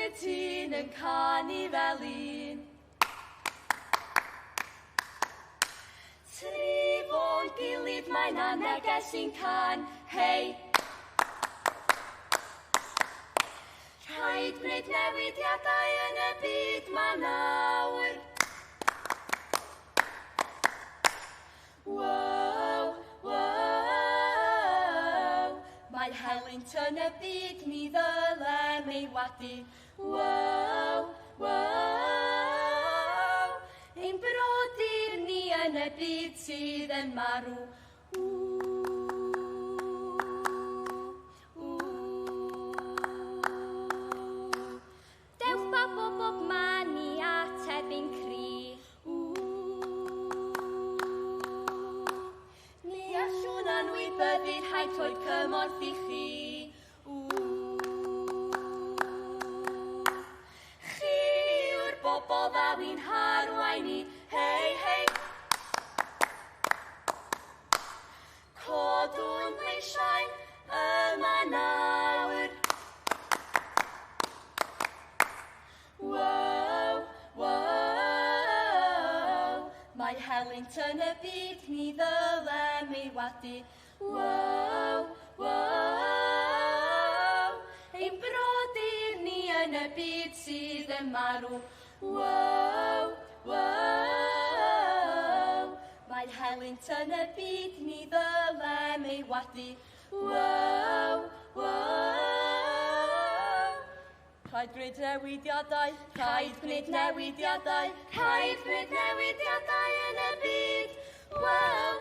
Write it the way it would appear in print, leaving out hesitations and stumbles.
cytun yn canu fel un. Trif o'n gilydd mae'n aneges sy'n can, hei. Rhaid gwneud newidiadau yn y byd ma nawr. Wow, wow. Mae helynt yn y byd ni ddylem ei wadu. Wow, wow. Ein brodyr ni yn y byd sydd yn marw. Dewch bob man i ateb ein cri. Ni allwn anwybyddu rhaid rhoi cymorth i chi. Chi yw'r bobl fel i'n harwain ni, hei, hei. Codwn leisiau yma nawr. Wow, wow. Mae helynt yn y byd ni ddylem ei wadu. Wow, wow. Ein brodyr ni yn y byd sydd yn marw. Wow, wow. Mae helynt yn y byd ni ddylem ei wadu. Wow, wow. Rhaid gwneud newidiadau, rhaid gwneud newidiadau, rhaid gwneud newidiadau yn y byd. Wow,